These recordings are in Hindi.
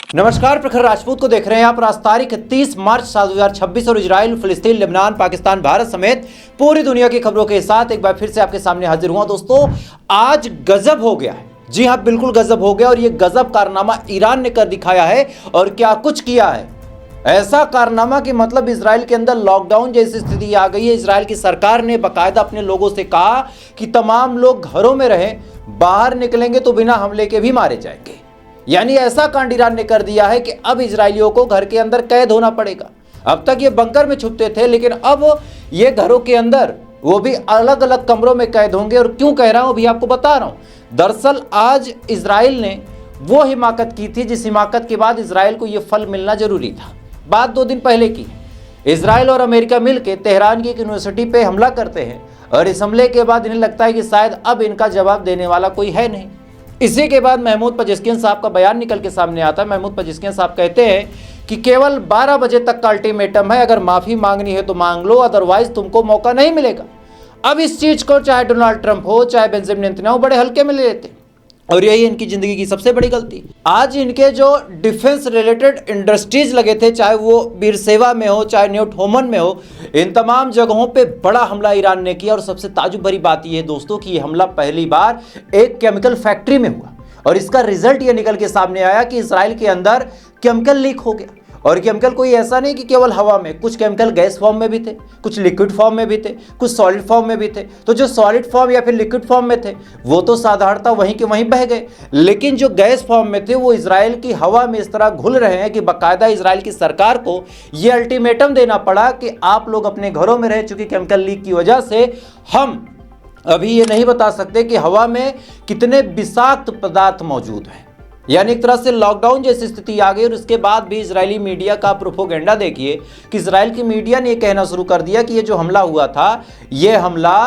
नमस्कार, प्रखर राजपूत को देख रहे हैं आप। आज तारीख 30 मार्च साल 2026 और इजराइल, फिलिस्तीन, लेबनान, पाकिस्तान, भारत समेत पूरी दुनिया की खबरों के साथ एक बार फिर से आपके सामने हाजिर हुआ। दोस्तों, आज गजब हो गया है। जी हाँ, बिल्कुल गजब हो गया और ये गजब कारनामा ईरान ने कर दिखाया है। और क्या कुछ किया है, ऐसा कारनामा कि मतलब इजराइल के अंदर लॉकडाउन जैसी स्थिति आ गई है। इजराइल की सरकार ने बाकायदा अपने लोगों से कहा कि तमाम लोग घरों में रहें, बाहर निकलेंगे तो बिना हमले के भी मारे जाएंगे। यानी ऐसा कांड ईरान ने कर दिया है कि अब इजरायलियों को घर के अंदर कैद होना पड़ेगा। अब तक ये बंकर में छुपते थे, लेकिन अब ये घरों के अंदर, वो भी अलग अलग कमरों में कैद होंगे। और क्यों कह रहा हूं अभी आपको बता रहा हूं। दरअसल आज इजराइल ने वो हिमाकत की थी जिस हिमाकत के बाद इजराइल को ये फल मिलना जरूरी था। बात 2 दिन पहले की। इजराइल और अमेरिका मिलकर तेहरान की एक यूनिवर्सिटी पे हमला करते हैं और इस हमले के बाद इन्हें लगता है कि शायद अब इनका जवाब देने वाला कोई है नहीं। इसी के बाद महमूद पेजेश्कियान साहब का बयान निकल के सामने आता है। महमूद पेजेश्कियान साहब कहते हैं कि केवल 12 बजे तक का अल्टीमेटम है, अगर माफी मांगनी है तो मांग लो, अदरवाइज तुमको मौका नहीं मिलेगा। अब इस चीज को चाहे डोनाल्ड ट्रंप हो, चाहे बेंजामिन नेतन्याहू बड़े हल्के में ले लेते, और यही इनकी जिंदगी की सबसे बड़ी गलती। आज इनके जो डिफेंस रिलेटेड इंडस्ट्रीज लगे थे, चाहे वो बीरसेवा में हो, चाहे न्यू ठोमन में हो, इन तमाम जगहों पे बड़ा हमला ईरान ने किया। और सबसे ताजुब भरी बात यह है दोस्तों कि ये हमला पहली बार एक केमिकल फैक्ट्री में हुआ और इसका रिजल्ट ये निकल के सामने आया कि इजराइल के अंदर केमिकल लीक हो गया। और केमिकल कोई ऐसा नहीं कि केवल हवा में, कुछ केमिकल गैस फॉर्म में भी थे, कुछ लिक्विड फॉर्म में भी थे, कुछ सॉलिड फॉर्म में भी थे। तो जो सॉलिड फॉर्म या फिर लिक्विड फॉर्म में थे वो तो साधारणतः वहीं के वहीं बह गए, लेकिन जो गैस फॉर्म में थे वो इजराइल की हवा में इस तरह घुल रहे हैं कि बाकायदा इजराइल की सरकार को ये अल्टीमेटम देना पड़ा कि आप लोग अपने घरों में रहे, चूंकि केमिकल लीक की वजह से हम अभी ये नहीं बता सकते कि हवा में कितने विषाक्त पदार्थ मौजूद हैं। यानी एक तरह से लॉकडाउन जैसी स्थिति आ गई। और उसके बाद भी इजरायली मीडिया का प्रोपोगेंडा देखिए कि इजराइल की मीडिया ने यह कहना शुरू कर दिया कि ये जो हमला हुआ था, ये हमला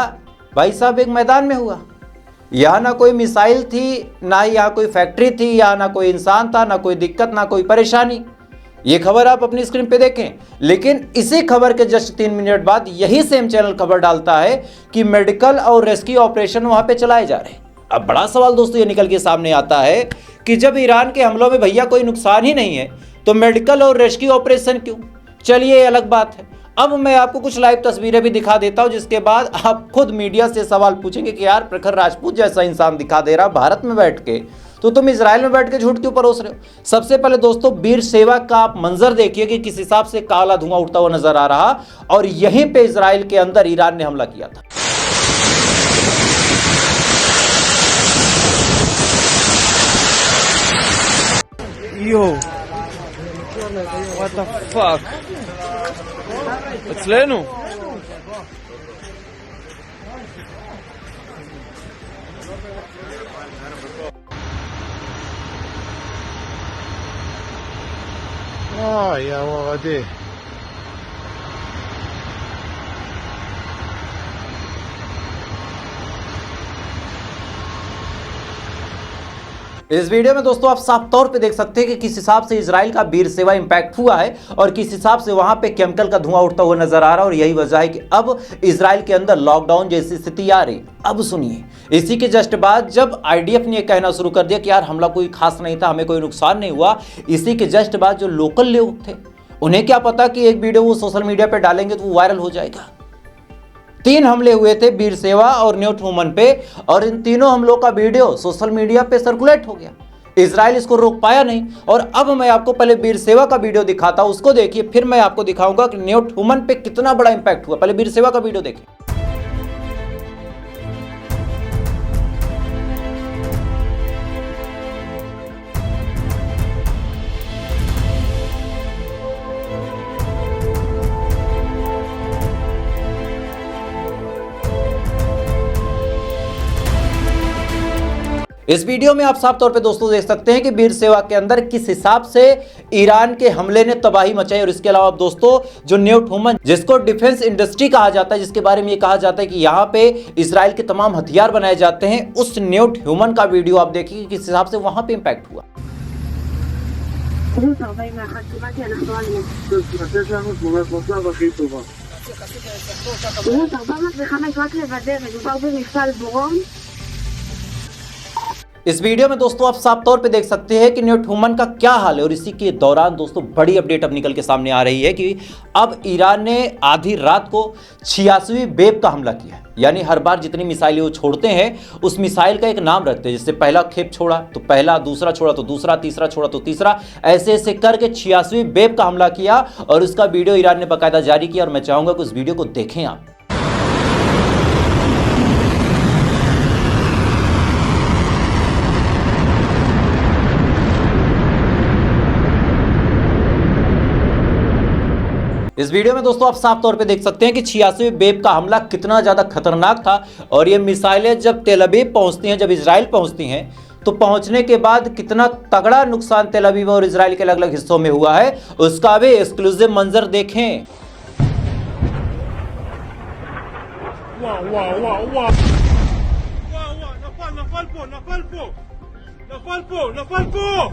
भाई साहब एक मैदान में हुआ। यहाँ ना कोई मिसाइल थी, ना ही यहाँ कोई फैक्ट्री थी, यहाँ ना कोई इंसान था, ना कोई दिक्कत, ना कोई परेशानी। ये खबर आप अपनी स्क्रीन पे देखें। लेकिन इसी खबर के जस्ट 3 मिनट बाद यही सेम चैनल खबर डालता है कि मेडिकल और रेस्क्यू ऑपरेशन वहां पे चलाए जा रहे हैं। अब बड़ा सवाल दोस्तों ये निकल के सामने आता है कि जब ईरान के हमलों में भैया कोई नुकसान ही नहीं है तो मेडिकल और रेस्क्यू ऑपरेशन क्यों? चलिए ये अलग बात है। अब मैं आपको कुछ लाइव तस्वीरें भी दिखा देता हूं, जिसके बाद आप खुद मीडिया से सवाल पूछेंगे कि यार प्रखर राजपूत जैसा इंसान दिखा दे रहा भारत में बैठ के, तो तुम इजराइल में बैठ के झूठ क्यों परोस रहे हो? सबसे पहले दोस्तों बीरसेवा का आप मंजर देखिए कि किस हिसाब से काला धुआं उठता हुआ नजर आ रहा, और यहीं पे इजराइल के अंदर ईरान ने हमला किया था। Yo, what the fuck? אצלנו. יא ווארדי. इस वीडियो में दोस्तों आप साफ तौर पे देख सकते हैं कि किस हिसाब से इजराइल का बीरसेवा इंपैक्ट हुआ है और किस हिसाब से वहां पे केमिकल का धुआं उठता हुआ नजर आ रहा है। और यही वजह है कि अब इजराइल के अंदर लॉकडाउन जैसी स्थिति आ रही। अब सुनिए, इसी के जस्ट बाद जब आईडीएफ ने यह कहना शुरू कर दिया कि यार हमला कोई खास नहीं था, हमें कोई नुकसान नहीं हुआ, इसी के जस्ट बाद जो लोकल लोग थे उन्हें क्या पता कि एक वीडियो वो सोशल मीडिया पर डालेंगे तो वो वायरल हो जाएगा। 3 हमले हुए थे बीरसेवा और न्यू ठोमन पे, और इन तीनों हमलों का वीडियो सोशल मीडिया पे सर्कुलेट हो गया। इजराइल इसको रोक पाया नहीं। और अब मैं आपको पहले बीरसेवा का वीडियो दिखाता हूं, उसको देखिए, फिर मैं आपको दिखाऊंगा कि न्यू ठोमन पे कितना बड़ा इंपैक्ट हुआ। पहले बीरसेवा का वीडियो देखिए। इस वीडियो में आप साफ तौर पे दोस्तों देख सकते हैं कि बीरसेवा के अंदर किस हिसाब से ईरान के हमले ने तबाही मचाई। और इसके अलावा दोस्तों जो न्यू ठोमन, जिसको डिफेंस इंडस्ट्री कहा जाता है, जिसके बारे में ये कहा जाता है कि यहाँ पे इजराइल के तमाम हथियार बनाए जाते हैं, उस न्यू ठोमन का वीडियो आप देखिए किस हिसाब से वहां पे इंपैक्ट हुआ। इस वीडियो में दोस्तों आप साफ तौर पे देख सकते हैं कि न्यूटन का क्या हाल है। और इसी के दौरान दोस्तों बड़ी अपडेट अब निकल के सामने आ रही है कि अब ईरान ने आधी रात को 86वीं वेव का हमला किया है। यानी हर बार जितनी मिसाइलें वो छोड़ते हैं उस मिसाइल का एक नाम रखते हैं। जैसे पहला खेप छोड़ा तो पहला, दूसरा छोड़ा तो दूसरा, तीसरा छोड़ा तो तीसरा, ऐसे ऐसे करके 86वीं वेव का हमला किया और उसका वीडियो ईरान ने बाकायदा जारी किया। और मैं चाहूंगा कि उस वीडियो को देखें आप। इस वीडियो में दोस्तों आप साफ तौर पे देख सकते हैं कि 86वीं वेव का हमला कितना ज्यादा खतरनाक था। और ये मिसाइलें जब तेल अवीव पहुंचती हैं, जब इजराइल पहुंचती हैं, तो पहुंचने के बाद कितना तगड़ा नुकसान तेल अवीव और इजराइल के अलग अलग हिस्सों में हुआ है, उसका भी एक्सक्लूसिव मंजर देखें। वाह वाह वाह वाह नफल पो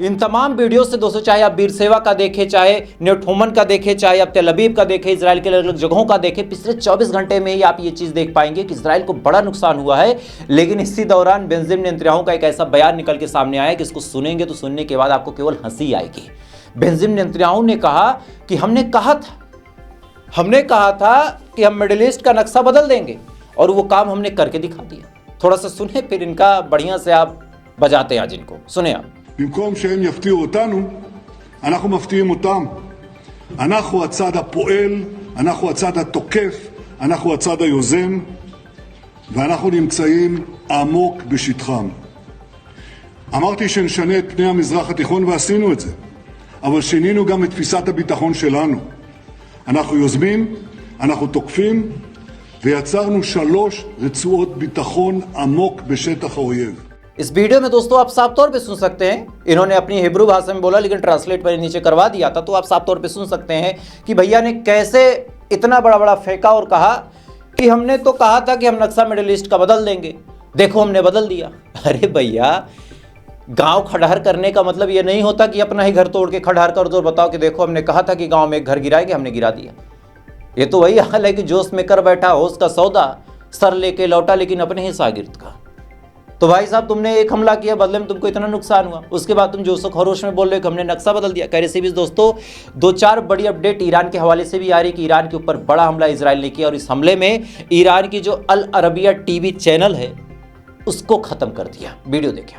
इन तमाम वीडियो से दोस्तों चाहे आप बीरसेवा का देखें, चाहे न्यूटन का देखें, चाहे आप तेल अवीव का देखें, इजराइल के अलग अलग जगहों का देखें, पिछले 24 घंटे में ही आप ये चीज़ देख पाएंगे कि इजराइल को बड़ा नुकसान हुआ है। लेकिन इसी दौरान बेंजामिन नेतन्याहू का एक ऐसा बयान निकल के सामने आया कि इसको सुनेंगे तो सुनने के बाद आपको केवल हंसी आएगी। बेंजामिन नेतन्याहू ने कहा कि हमने कहा था कि हम मिडिल ईस्ट का नक्शा बदल देंगे और वो काम हमने करके दिखा दिया। थोड़ा सा सुने, फिर इनका बढ़िया से आप बजाते हैं आज इनको, सुने आप। במקום שהם יפתיעו אותנו, אנחנו מפתיעים אותם. אנחנו הצד הפועל, אנחנו הצד התוקף, אנחנו הצד היוזם, ואנחנו נמצאים עמוק בשטחם. אמרתי שנשנה את פני המזרח התיכון ועשינו את זה, אבל שינינו גם את תפיסת הביטחון שלנו. אנחנו יוזמים, אנחנו תוקפים, ויצרנו 3 רצועות ביטחון עמוק בשטח האויב. इस वीडियो में दोस्तों आप साफ तौर पे सुन सकते हैं, इन्होंने अपनी हिब्रू भाषा में बोला लेकिन ट्रांसलेट मैंने नीचे करवा दिया था, तो आप साफ तौर पे सुन सकते हैं कि भैया ने कैसे इतना बड़ा बड़ा फेंका और कहा कि हमने तो कहा था कि हम नक्शा मिडिल ईस्ट का बदल देंगे, देखो हमने बदल दिया। अरे भैया, गांव खंडहर करने का मतलब ये नहीं होता कि अपना ही घर तोड़ के खंडहर कर दो और बताओ कि देखो हमने कहा था कि गाँव में एक घर गिराएंगे, हमने गिरा दिया। ये तो वही हाल है कि जोश में कर बैठा होश का सौदा, सर लेके लौटा लेकिन अपने ही शागिर्द का। तो भाई साहब, तुमने एक हमला किया, बदले में तुमको इतना नुकसान हुआ, उसके बाद तुम जोशो खरोश में बोल रहे हो कि हमने नक्शा बदल दिया। कैसे भी दोस्तों 2-4 बड़ी अपडेट ईरान के हवाले से भी आ रही कि ईरान के ऊपर बड़ा हमला इजराइल ने किया और इस हमले में ईरान की जो अल अरबिया टीवी चैनल है उसको खत्म कर दिया। वीडियो देखिए।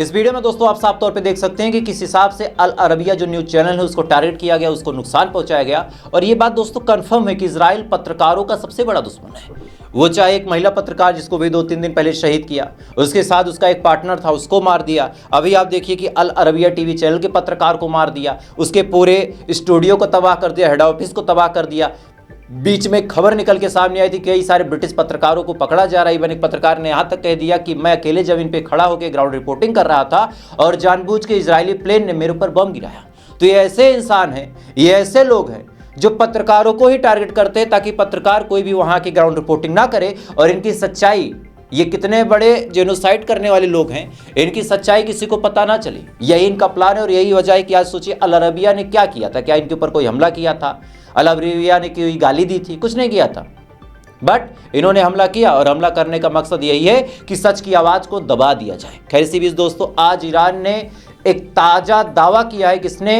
इस वीडियो में दोस्तों आप साफ तौर पे देख सकते हैं कि किस हिसाब से अल अरबिया जो न्यूज़ चैनल है उसको टारगेट किया गया, उसको नुकसान पहुंचाया गया। और ये बात दोस्तों कंफर्म है कि इजराइल पत्रकारों का सबसे बड़ा दुश्मन है। वो चाहे एक महिला पत्रकार जिसको भी 2-3 दिन पहले शहीद किया, उसके साथ उसका एक पार्टनर था, उसको मार दिया। अभी आप देखिए कि अल अरबिया टीवी चैनल के पत्रकार को मार दिया, उसके पूरे स्टूडियो को तबाह कर दिया, हेड ऑफिस को तबाह कर दिया। बीच में खबर निकल के सामने आई थी कई सारे ब्रिटिश पत्रकारों को पकड़ा जा रहा है। इवन एक पत्रकार ने यहाँ तक कह दिया कि मैं अकेले जमीन पे खड़ा होकर ग्राउंड रिपोर्टिंग कर रहा था और जानबूझ के इजरायली प्लेन ने मेरे ऊपर बम गिराया। तो ये ऐसे इंसान हैं, ये ऐसे लोग हैं जो पत्रकारों को ही टारगेट करते हैं ताकि पत्रकार कोई भी वहाँ की ग्राउंड रिपोर्टिंग ना करे। और इनकी सच्चाई, ये कितने बड़े जेनोसाइड करने वाले लोग हैं, इनकी सच्चाई किसी को पता ना चले, यही इनका प्लान है। और यही वजह है कि आज सोचिए अल अरबिया ने क्या किया था, क्या इनके ऊपर कोई हमला किया था, अल अरबिया ने कोई गाली दी थी, कुछ नहीं किया था, बट इन्होंने हमला किया। और हमला करने का मकसद यही है कि सच की आवाज़ को दबा दिया जाए। खैर सी बीच दोस्तों, आज ईरान ने एक ताज़ा दावा किया है कि इसने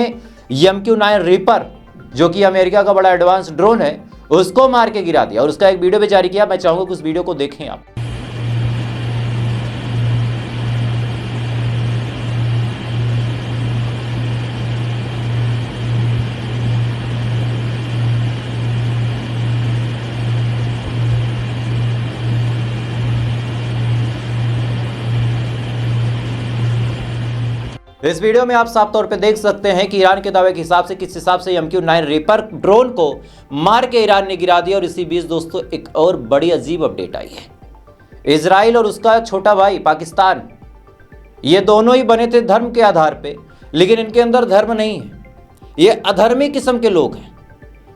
MQ-9 रीपर, जो कि अमेरिका का बड़ा एडवांस ड्रोन है, उसको मार के गिरा दिया और उसका एक वीडियो भी जारी किया। मैं चाहूँगा कि उस वीडियो को देखें आप। इस वीडियो में आप साफ तौर पे देख सकते हैं कि ईरान के दावे के हिसाब से किस हिसाब से MQ-9 रीपर ड्रोन को मार के ईरान ने गिरा दिया। और इसी बीच दोस्तों एक और बड़ी अजीब अपडेट आई है। इजराइल और उसका छोटा भाई पाकिस्तान, ये दोनों ही बने थे धर्म के आधार पे, लेकिन इनके अंदर धर्म नहीं है, ये अधर्मी किस्म के लोग हैं।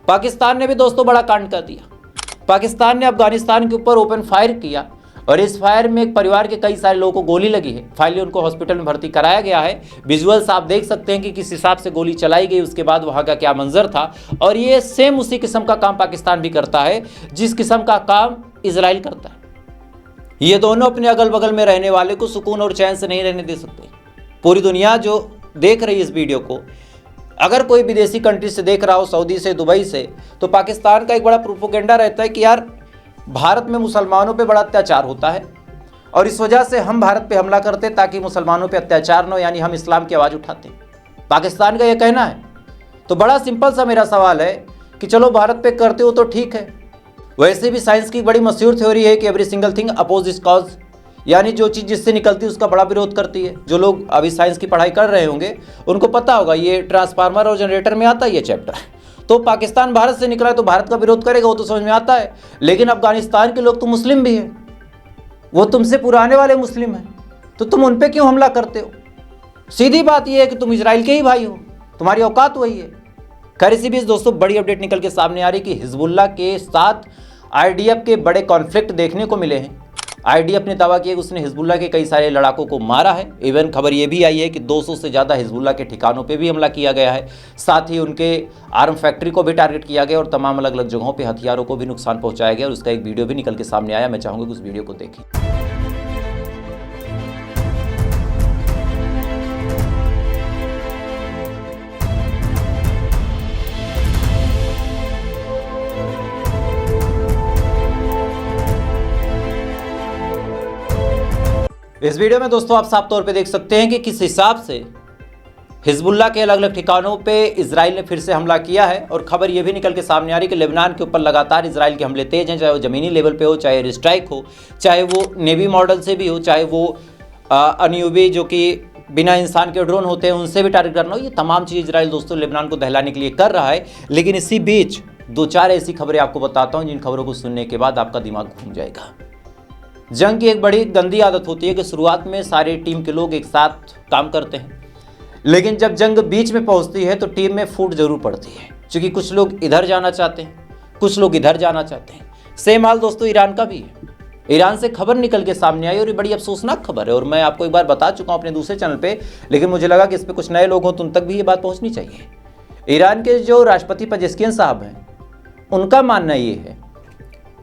पाकिस्तान ने भी दोस्तों बड़ा कांड कर दिया। पाकिस्तान ने अफगानिस्तान के ऊपर ओपन फायर किया और इस फायर में एक परिवार के कई सारे लोगों को गोली लगी है। फाइनली उनको हॉस्पिटल में भर्ती कराया गया है। विजुअल्स आप देख सकते हैं कि किस हिसाब से गोली चलाई गई, उसके बाद वहाँ का क्या मंजर था। और ये सेम उसी किस्म का काम पाकिस्तान भी करता है जिस किस्म का काम इजराइल करता है। ये दोनों अपने अगल बगल में रहने वाले को सुकून और चैन से नहीं रहने दे सकते। पूरी दुनिया जो देख रही है इस वीडियो को, अगर कोई विदेशी कंट्री से देख रहा हो, सऊदी से, दुबई से, तो पाकिस्तान का एक बड़ा प्रोपेगेंडा रहता है कि यार भारत में मुसलमानों पे बड़ा अत्याचार होता है और इस वजह से हम भारत पे हमला करते हैं ताकि मुसलमानों पे अत्याचार न हो, यानी हम इस्लाम की आवाज़ उठाते हैं। पाकिस्तान का ये कहना है। तो बड़ा सिंपल सा मेरा सवाल है कि चलो भारत पे करते हो तो ठीक है। वैसे भी साइंस की बड़ी मशहूर थ्योरी है कि every single thing oppose is cause, यानी जो चीज़ जिससे निकलती है उसका बड़ा विरोध करती है। जो लोग अभी साइंस की पढ़ाई कर रहे होंगे उनको पता होगा, ये ट्रांसफार्मर और जनरेटर में आता है ये चैप्टर। तो पाकिस्तान भारत से निकला है तो भारत का विरोध करेगा, वो तो समझ में आता है। लेकिन अफगानिस्तान के लोग तो मुस्लिम भी हैं, वो तुमसे पुराने वाले मुस्लिम हैं, तो तुम उन पे क्यों हमला करते हो? सीधी बात यह है कि तुम इजराइल के ही भाई हो, तुम्हारी औकात वही है। खैर इसी बीच दोस्तों बड़ी अपडेट निकल के सामने आ रही कि हिजबुल्लाह के साथ IDF के बड़े कॉन्फ्लिक्ट देखने को मिले हैं। IDF ने दावा किया कि उसने हिजबुल्लाह के कई सारे लड़ाकों को मारा है। इवन खबर यह भी आई है कि 200 से ज़्यादा हिजबुल्लाह के ठिकानों पे भी हमला किया गया है। साथ ही उनके आर्म फैक्ट्री को भी टारगेट किया गया और तमाम अलग अलग जगहों पे हथियारों को भी नुकसान पहुंचाया गया और उसका एक वीडियो भी निकल के सामने आया। मैं चाहूँगा कि उस वीडियो को देखें। इस वीडियो में दोस्तों आप साफ तौर पे देख सकते हैं कि किस हिसाब से हिजबुल्लाह के अलग अलग ठिकानों पे इजराइल ने फिर से हमला किया है। और खबर यह भी निकल के सामने आ रही कि लेबनान के ऊपर लगातार इजराइल के हमले तेज हैं, चाहे वो ज़मीनी लेवल पे हो, चाहे एयर स्ट्राइक हो, चाहे वो नेवी मॉडल से भी हो, चाहे वो अनयूवी जो कि बिना इंसान के ड्रोन होते हैं उनसे भी टारगेट करना हो। ये तमाम चीज़ इजराइल दोस्तों लेबनान को दहलाने के लिए कर रहा है। लेकिन इसी बीच 2-4 ऐसी खबरें आपको बताता हूँ जिन खबरों को सुनने के बाद आपका दिमाग घूम जाएगा। जंग की एक बड़ी गंदी आदत होती है कि शुरुआत में सारी टीम के लोग एक साथ काम करते हैं, लेकिन जब जंग बीच में पहुंचती है तो टीम में फूट जरूर पड़ती है, क्योंकि कुछ लोग इधर जाना चाहते हैं, कुछ लोग इधर जाना चाहते हैं। सेम हाल दोस्तों ईरान का भी है। ईरान से खबर निकल के सामने आई और ये बड़ी अफसोसनाक खबर है और मैं आपको एक बार बता चुका हूँ अपने दूसरे चैनल पर, लेकिन मुझे लगा कि इस पर कुछ नए लोग हों तो उन तक भी ये बात पहुँचनी चाहिए। ईरान के जो राष्ट्रपति पेजेस्कियन साहब हैं, उनका मानना ये है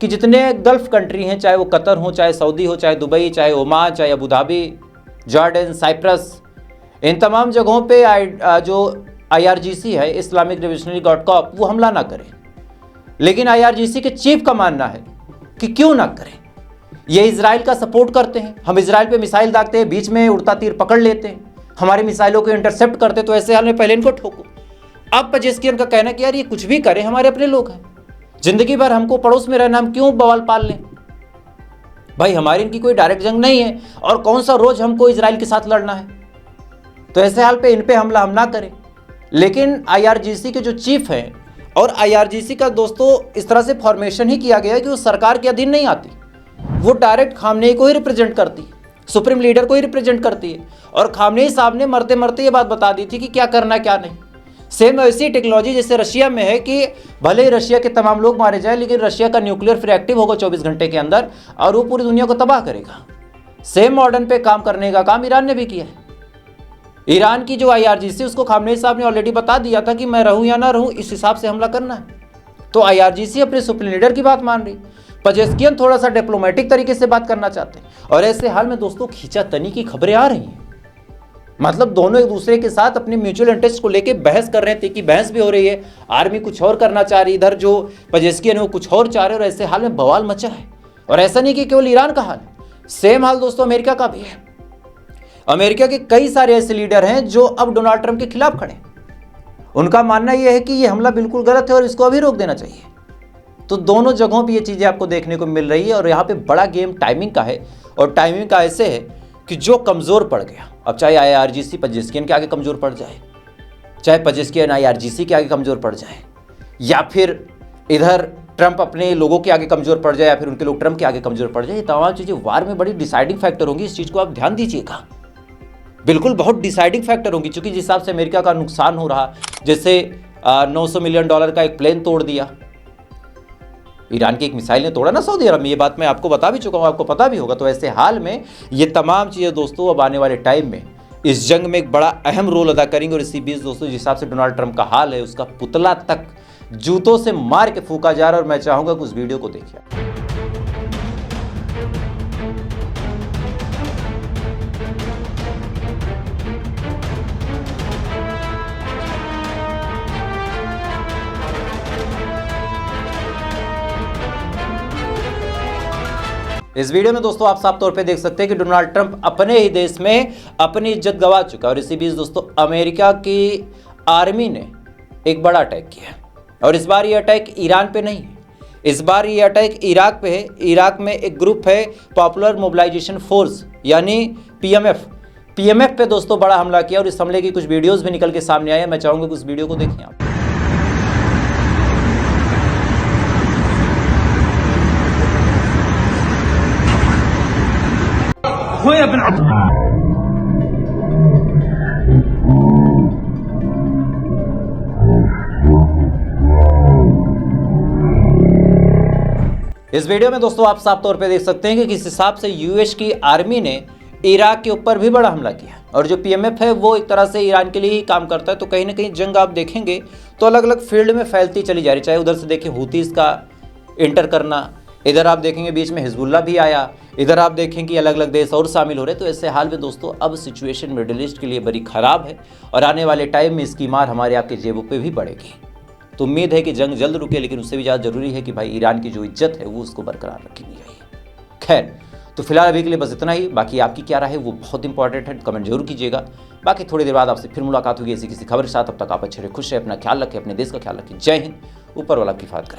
कि जितने गल्फ कंट्री हैं, चाहे वो कतर हो, चाहे सऊदी हो, चाहे दुबई, चाहे ओमान, चाहे अबू धाबी, जॉर्डन, साइप्रस, इन तमाम जगहों पे जो IRGC है, इस्लामिक रिवोल्यूशनरी गार्ड कॉर्प, वो हमला ना करें। लेकिन IRGC के चीफ का मानना है कि क्यों ना करें, ये इजराइल का सपोर्ट करते हैं। हम इजराइल पे मिसाइल दागते हैं, बीच में उड़ता तीर पकड़ लेते हैं, हमारी मिसाइलों को इंटरसेप्ट करते, तो ऐसे हाल में पहले इनको ठोको। अब पेजेस्कियन का कहना है कि यार ये कुछ भी करें, हमारे अपने लोग हैं, जिंदगी भर हमको पड़ोस में रहना, हम क्यों बवाल पाल लें? भाई हमारी इनकी कोई डायरेक्ट जंग नहीं है और कौन सा रोज हमको इजराइल के साथ लड़ना है, तो ऐसे हाल पे इन पे हमला हम ना करें। लेकिन IRGC के जो चीफ हैं, और IRGC का दोस्तों इस तरह से फॉर्मेशन ही किया गया है कि वो सरकार के अधीन नहीं आती, वो डायरेक्ट खामनेई को ही रिप्रेजेंट करती है, सुप्रीम लीडर को ही रिप्रेजेंट करती है। और खामनेई साहब ने मरते मरते ये बात बता दी थी कि क्या करना क्या नहीं। सेम ऐसी टेक्नोलॉजी जैसे रशिया में है कि भले ही रशिया के तमाम लोग मारे जाए, लेकिन रशिया का न्यूक्लियर फिर एक्टिव होगा 24 घंटे के अंदर और वो पूरी दुनिया को तबाह करेगा। सेम मॉडर्न पे काम करने का काम ईरान ने भी किया है। ईरान की जो IRGC, उसको खामनेई साहब ने ऑलरेडी बता दिया था कि मैं रहूं या ना रहूं, इस हिसाब से हमला करना है। तो IRGC अपने सुप्रीम लीडर की बात मान रही, पेजेस्कियन थोड़ा सा डिप्लोमेटिक तरीके से बात करना चाहते हैं। और ऐसे हाल में दोस्तों खींचातनी की खबरें आ रही हैं, मतलब दोनों एक दूसरे के साथ अपने म्यूचुअल इंटरेस्ट को लेके बहस कर रहे हैं, तीखी बहस भी हो रही है। आर्मी कुछ और करना चाह रही, इधर जो पेजेस्कियन है वो कुछ और चाह रहे हैं, और ऐसे हाल में बवाल मचा है। और ऐसा नहीं कि केवल ईरान का हाल है, सेम हाल दोस्तों अमेरिका का भी है। अमेरिका के कई सारे ऐसे लीडर हैं जो अब डोनाल्ड ट्रंप के खिलाफ खड़े। उनका मानना यह है कि यह हमला बिल्कुल गलत है और इसको अभी रोक देना चाहिए। तो दोनों जगहों पे ये चीज़ें आपको देखने को मिल रही है। और यहाँ पे बड़ा गेम टाइमिंग का है, और टाइमिंग का ऐसे है कि जो कमज़ोर पड़ गया, अब चाहे IRGC पजेस्कियन के आगे कमज़ोर पड़ जाए, चाहे पजेस्कियन IRGC के आगे कमज़ोर पड़ जाए, या फिर इधर ट्रंप अपने लोगों के आगे कमज़ोर पड़ जाए, या फिर उनके लोग ट्रंप के आगे कमज़ोर पड़ जाए, ये तमाम चीज़ें वार में बड़ी डिसाइडिंग फैक्टर होंगी। इस चीज़ को आप ध्यान दीजिएगा, बिल्कुल बहुत डिसाइडिंग फैक्टर होंगी। क्योंकि जिस हिसाब से अमेरिका का नुकसान हो रहा, जैसे $900 मिलियन का एक प्लेन तोड़ दिया, ईरान की एक मिसाइल ने तोड़ा ना सऊदी अरब में, ये बात मैं आपको बता भी चुका हूँ, आपको पता भी होगा। तो ऐसे हाल में ये तमाम चीज़ें दोस्तों अब आने वाले टाइम में इस जंग में एक बड़ा अहम रोल अदा करेंगे। और इसी बीच दोस्तों जिस हिसाब से डोनाल्ड ट्रंप का हाल है, उसका पुतला तक जूतों से मार के फूका जा रहा है। और मैं चाहूँगा कि उस वीडियो को देखिए। इस वीडियो में दोस्तों आप साफ तौर पे देख सकते हैं कि डोनाल्ड ट्रंप अपने ही देश में अपनी इज्जत गंवा चुका है। और इसी बीच दोस्तों अमेरिका की आर्मी ने एक बड़ा अटैक किया, और इस बार ये अटैक ईरान पे नहीं है, इस बार ये अटैक इराक पे है। इराक में एक ग्रुप है पॉपुलर मोबिलाइजेशन फोर्स यानी पीएमएफ पे दोस्तों बड़ा हमला किया। और इस हमले की कुछ वीडियोस भी निकल के सामने आए हैं, मैं चाहूँगा कि उस वीडियो को देखें आप। इस वीडियो में दोस्तों आप साफ तौर पे देख सकते हैं कि किस हिसाब से यूएस की आर्मी ने इराक के ऊपर भी बड़ा हमला किया। और जो पीएमएफ है वो एक तरह से ईरान के लिए ही काम करता है। तो कहीं ना कहीं जंग आप देखेंगे तो अलग अलग फील्ड में फैलती चली जा रही, चाहे उधर से देखें हुतीस का इंटर करना, इधर आप देखेंगे बीच में हिजबुल्ला भी आया, इधर आप देखें कि अलग अलग देश और शामिल हो रहे। तो ऐसे हाल में दोस्तों अब सिचुएशन मिडिल ईस्ट के लिए बड़ी ख़राब है, और आने वाले टाइम में इसकी मार हमारे आपके जेबों पे भी बढ़ेगी। तो उम्मीद है कि जंग जल्द रुके, लेकिन उससे भी ज़्यादा ज़रूरी है कि भाई ईरान की जो इज्जत है वो उसको बरकरार रखी जाए। खैर, तो फिलहाल अभी के लिए बस इतना ही। बाकी आपकी क्या राय है वो बहुत इंपॉर्टेंट है, कमेंट जरूर कीजिएगा। बाकी थोड़ी देर बाद आपसे फिर मुलाकात होगी ऐसी किसी खबर के साथ। तब तक आप अच्छे रहे, खुश रहे, अपना ख्याल रखें, अपने देश का ख्याल रखें। जय हिंद, ऊपर वाला की हिफाज़त करें।